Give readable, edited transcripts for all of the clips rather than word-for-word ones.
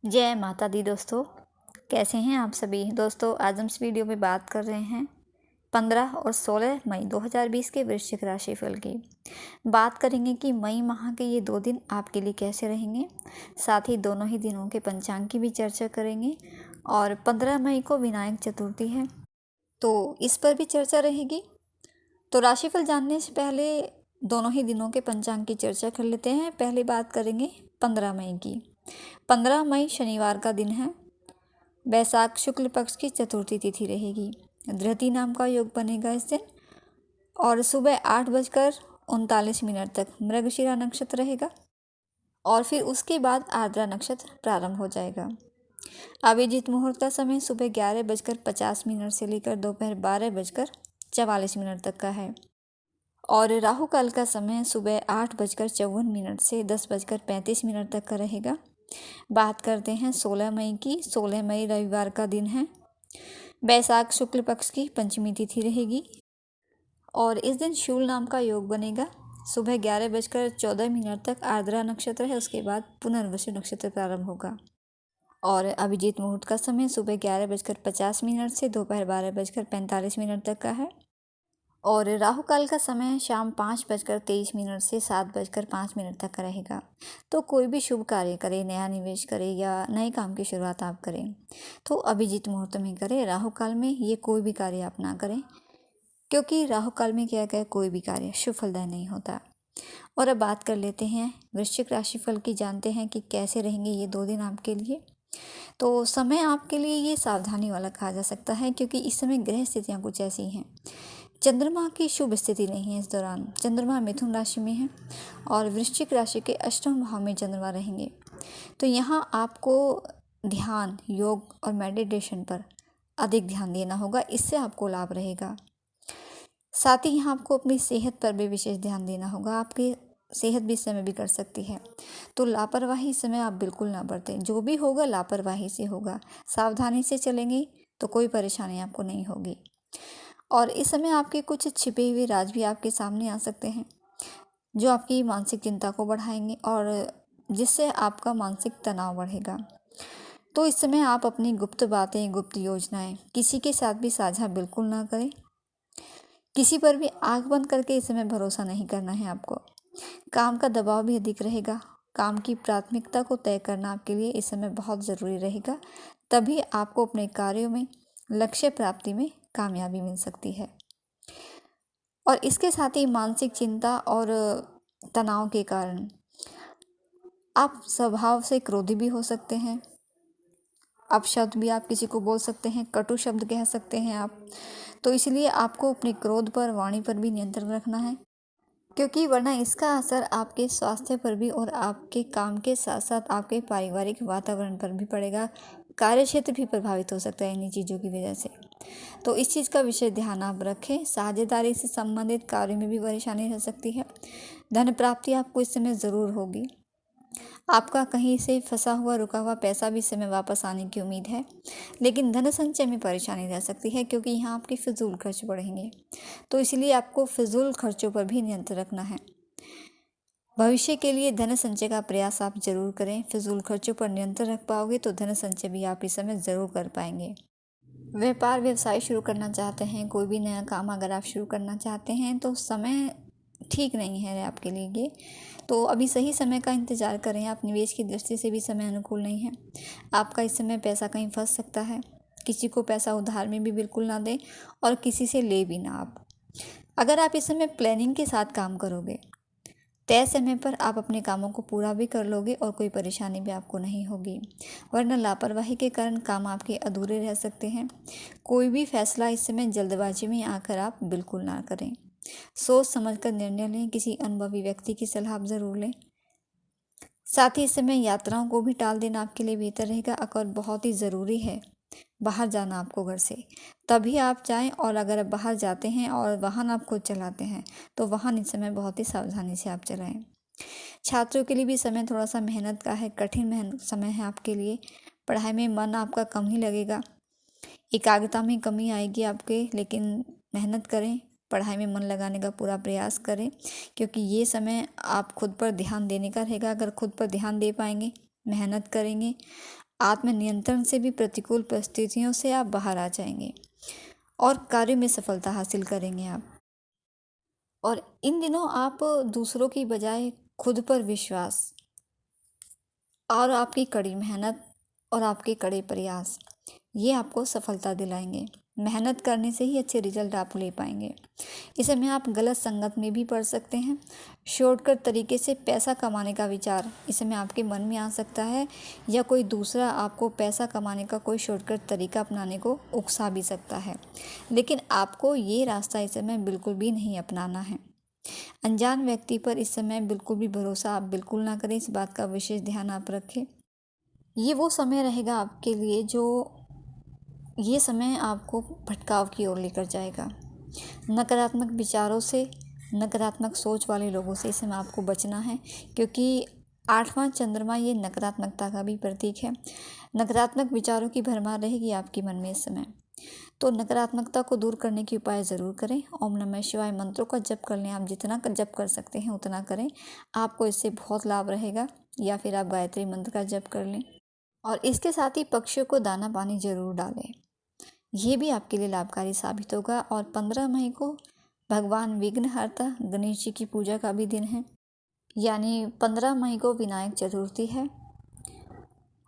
जय माता दी दोस्तों। कैसे हैं आप सभी दोस्तों। आज हम इस वीडियो में बात कर रहे हैं 15 और 16 मई 2020 के वृश्चिक राशिफल की। बात करेंगे कि मई माह के ये 2 दिन आपके लिए कैसे रहेंगे। साथ ही दोनों ही दिनों के पंचांग की भी चर्चा करेंगे। और 15 मई को विनायक चतुर्थी है तो इस पर भी चर्चा रहेगी। तो राशिफल जानने से पहले दोनों ही दिनों के पंचांग की चर्चा कर लेते हैं। पहले बात करेंगे 15 मई की। 15 मई शनिवार का दिन है। वैशाख शुक्ल पक्ष की चतुर्थी तिथि रहेगी। धृति नाम का योग बनेगा इस दिन। और सुबह 8:39 तक मृगशिरा नक्षत्र रहेगा और फिर उसके बाद आर्द्रा नक्षत्र प्रारंभ हो जाएगा। अभिजीत मुहूर्त का समय सुबह 11:50 से लेकर दोपहर 12:44 तक का है। और राहु काल का समय सुबह 8:54 से 10:35 तक का रहेगा। बात करते हैं 16 मई की। 16 मई रविवार का दिन है। वैशाख शुक्ल पक्ष की पंचमी तिथि रहेगी और इस दिन शूल नाम का योग बनेगा। सुबह 11:14 तक आर्द्रा नक्षत्र है, उसके बाद पुनर्वसु नक्षत्र प्रारंभ होगा। और अभिजीत मुहूर्त का समय सुबह 11:50 से दोपहर 12:45 तक का है। और राहु काल का समय शाम 5:23 से 7:05 तक का रहेगा। तो कोई भी शुभ कार्य करें, नया निवेश करें या नए काम की शुरुआत आप करें तो अभिजीत मुहूर्त में करें। राहु काल में ये कोई भी कार्य आप ना करें, क्योंकि राहु काल में क्या क्या कोई भी कार्य शुभ फलदायी नहीं होता। और अब बात कर लेते हैं वृश्चिक राशिफल की। जानते हैं कि कैसे रहेंगे ये 2 दिन आपके लिए। तो समय आपके लिए ये सावधानी वाला कहा जा सकता है, क्योंकि इस समय ग्रह स्थितियाँ कुछ ऐसी हैं। चंद्रमा की शुभ स्थिति नहीं है इस दौरान। चंद्रमा मिथुन राशि में है और वृश्चिक राशि के अष्टम भाव में चंद्रमा रहेंगे। तो यहाँ आपको ध्यान, योग और मेडिटेशन पर अधिक ध्यान देना होगा, इससे आपको लाभ रहेगा। साथ ही यहाँ आपको अपनी सेहत पर भी विशेष ध्यान देना होगा। आपकी सेहत भी इस समय बिगड़ सकती है, तो लापरवाही इस समय आप बिल्कुल ना बरतें। जो भी होगा लापरवाही से होगा। सावधानी से चलेंगे तो कोई परेशानी आपको नहीं होगी। और इस समय आपके कुछ छिपे हुए राज भी आपके सामने आ सकते हैं, जो आपकी मानसिक चिंता को बढ़ाएंगे और जिससे आपका मानसिक तनाव बढ़ेगा। तो इस समय आप अपनी गुप्त बातें, गुप्त योजनाएं किसी के साथ भी साझा बिल्कुल ना करें। किसी पर भी आंख बंद करके इस समय भरोसा नहीं करना है आपको। काम का दबाव भी अधिक रहेगा। काम की प्राथमिकता को तय करना आपके लिए इस समय बहुत ज़रूरी रहेगा, तभी आपको अपने कार्यों में, लक्ष्य प्राप्ति में कामयाबी मिल सकती है। और इसके साथ ही मानसिक चिंता और तनाव के कारण आप स्वभाव से क्रोधी भी हो सकते हैं। अपशब्द भी आप किसी को बोल सकते हैं, कटु शब्द कह सकते हैं आप। तो इसलिए आपको अपने क्रोध पर, वाणी पर भी नियंत्रण रखना है, क्योंकि वरना इसका असर आपके स्वास्थ्य पर भी और आपके काम के साथ साथ आपके पारिवारिक वातावरण पर भी पड़ेगा। कार्यक्षेत्र भी प्रभावित हो सकता है इन्हीं चीज़ों की वजह से। तो इस चीज़ का विशेष ध्यान आप रखें। साझेदारी से संबंधित कार्य में भी परेशानी रह सकती है। धन प्राप्ति आपको इस समय ज़रूर होगी। आपका कहीं से फंसा हुआ, रुका हुआ पैसा भी इस समय वापस आने की उम्मीद है, लेकिन धन संचय में परेशानी रह सकती है, क्योंकि यहाँ आपके फिजूल खर्च बढ़ेंगे। तो इसलिए आपको फिजूल खर्चों पर भी नियंत्रण रखना है। भविष्य के लिए धन संचय का प्रयास आप जरूर करें। फिजूल खर्चों पर नियंत्रण रख पाओगे तो धन संचय भी आप इस समय ज़रूर कर पाएंगे। व्यापार व्यवसाय शुरू करना चाहते हैं, कोई भी नया काम अगर आप शुरू करना चाहते हैं तो समय ठीक नहीं है आपके लिए ये। तो अभी सही समय का इंतज़ार करें आप। निवेश की दृष्टि से भी समय अनुकूल नहीं है। आपका इस समय पैसा कहीं फंस सकता है। किसी को पैसा उधार में भी बिल्कुल ना दें और किसी से ले भी ना आप। अगर आप इस समय प्लानिंग के साथ काम करोगे, तय समय पर आप अपने कामों को पूरा भी कर लोगे और कोई परेशानी भी आपको नहीं होगी। वरना लापरवाही के कारण काम आपके अधूरे रह सकते हैं। कोई भी फैसला इस समय जल्दबाजी में आकर आप बिल्कुल ना करें। सोच समझकर निर्णय लें। किसी अनुभवी व्यक्ति की सलाह आप ज़रूर लें। साथ ही इस समय यात्राओं को भी टाल देना आपके लिए बेहतर रहेगा। अगर बहुत ही ज़रूरी है बाहर जाना आपको घर से, तभी आप जाएं। और अगर आप बाहर जाते हैं और वाहन आप खुद चलाते हैं तो वाहन इस समय बहुत ही सावधानी से आप चलाएं। छात्रों के लिए भी समय थोड़ा सा मेहनत का है, कठिन समय है आपके लिए। पढ़ाई में मन आपका कम ही लगेगा, एकाग्रता में कमी आएगी आपके, लेकिन मेहनत करें, पढ़ाई में मन लगाने का पूरा प्रयास करें, क्योंकि ये समय आप खुद पर ध्यान देने का रहेगा। अगर खुद पर ध्यान दे पाएंगे, मेहनत करेंगे, आत्मनियंत्रण से भी प्रतिकूल परिस्थितियों से आप बाहर आ जाएंगे और कार्य में सफलता हासिल करेंगे आप। और इन दिनों आप दूसरों की बजाय खुद पर विश्वास और आपकी कड़ी मेहनत और आपके कड़े प्रयास ये आपको सफलता दिलाएंगे। मेहनत करने से ही अच्छे रिजल्ट आप ले पाएंगे। इस समय आप गलत संगत में भी पड़ सकते हैं। शॉर्टकट तरीके से पैसा कमाने का विचार इस समय आपके मन में आ सकता है, या कोई दूसरा आपको पैसा कमाने का कोई शॉर्टकट तरीका अपनाने को उकसा भी सकता है, लेकिन आपको ये रास्ता इस समय बिल्कुल भी नहीं अपनाना है। अनजान व्यक्ति पर इस समय बिल्कुल भी भरोसा आप बिल्कुल ना करें, इस बात का विशेष ध्यान आप रखें। ये वो समय रहेगा आपके लिए जो ये समय आपको भटकाव की ओर लेकर जाएगा। नकारात्मक विचारों से, नकारात्मक सोच वाले लोगों से इस समय आपको बचना है, क्योंकि 8वां चंद्रमा ये नकारात्मकता का भी प्रतीक है। नकारात्मक विचारों की भरमार रहेगी आपके मन में इस समय, तो नकारात्मकता को दूर करने के उपाय ज़रूर करें। ओम नमः शिवाय मंत्रों का जप कर लें, आप जितना जप कर सकते हैं उतना करें, आपको इससे बहुत लाभ रहेगा। या फिर आप गायत्री मंत्र का जप कर लें, और इसके साथ ही पक्षियों को दाना पानी जरूर डालें, ये भी आपके लिए लाभकारी साबित होगा। और 15 मई को भगवान विघ्नहर्ता गणेश जी की पूजा का भी दिन है, यानी 15 मई को विनायक चतुर्थी है।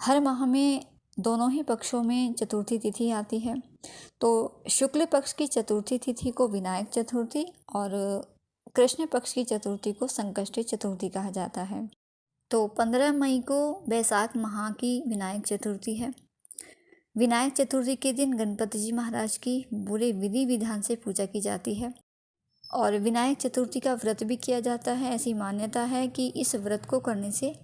हर माह में दोनों ही पक्षों में चतुर्थी तिथि आती है, तो शुक्ल पक्ष की चतुर्थी तिथि को विनायक चतुर्थी और कृष्ण पक्ष की चतुर्थी को संकष्टी चतुर्थी कहा जाता है। तो 15 मई को बैसाख माह की विनायक चतुर्थी है। विनायक चतुर्थी के दिन गणपति जी महाराज की पूरे विधि विधान से पूजा की जाती है, और विनायक चतुर्थी का व्रत भी किया जाता है। ऐसी मान्यता है कि इस व्रत को करने से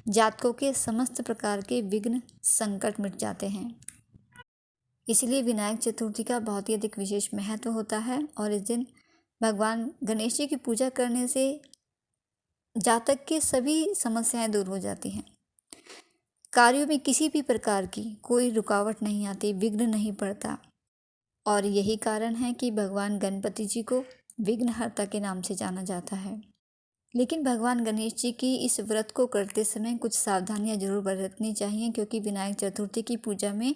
जातकों के समस्त प्रकार के विघ्न संकट मिट जाते हैं। इसलिए विनायक चतुर्थी का बहुत ही अधिक विशेष महत्व होता है, और इस दिन भगवान गणेश जी की पूजा करने से जातक की सभी समस्याएं दूर हो जाती हैं। कार्यों में किसी भी प्रकार की कोई रुकावट नहीं आती, विघ्न नहीं पड़ता, और यही कारण है कि भगवान गणपति जी को विघ्नहर्ता के नाम से जाना जाता है। लेकिन भगवान गणेश जी की इस व्रत को करते समय कुछ सावधानियां जरूर बरतनी चाहिए, क्योंकि विनायक चतुर्थी की पूजा में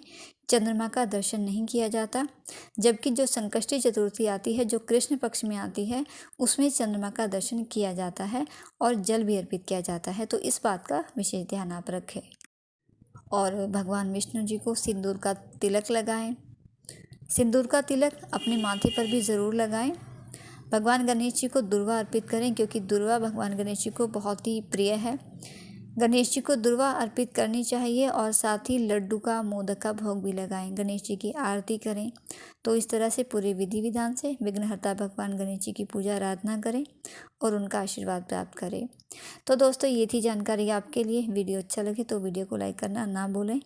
चंद्रमा का दर्शन नहीं किया जाता, जबकि जो संकष्टी चतुर्थी आती है, जो कृष्ण पक्ष में आती है, उसमें चंद्रमा का दर्शन किया जाता है और जल भी अर्पित किया जाता है। तो इस बात का विशेष ध्यान आप रखें। और भगवान विष्णु जी को सिंदूर का तिलक लगाएं। सिंदूर का तिलक अपने माथे पर भी ज़रूर लगाएं। भगवान गणेश जी को दुर्वा अर्पित करें, क्योंकि दुर्वा भगवान गणेश जी को बहुत ही प्रिय है। गणेश जी को दुर्वा अर्पित करनी चाहिए, और साथ ही लड्डू का, मोदक का भोग भी लगाएं, गणेश जी की आरती करें। तो इस तरह से पूरे विधि विधान से विघ्नहर्ता भगवान गणेश जी की पूजा आराधना करें और उनका आशीर्वाद प्राप्त करें। तो दोस्तों, ये थी जानकारी आपके लिए। वीडियो अच्छा लगे तो वीडियो को लाइक करना ना भूलें।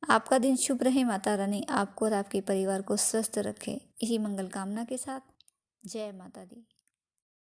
आपका दिन शुभ रहे। माता रानी आपको और आपके परिवार को स्वस्थ रखे। इसी मंगल कामना के साथ जय माता दी।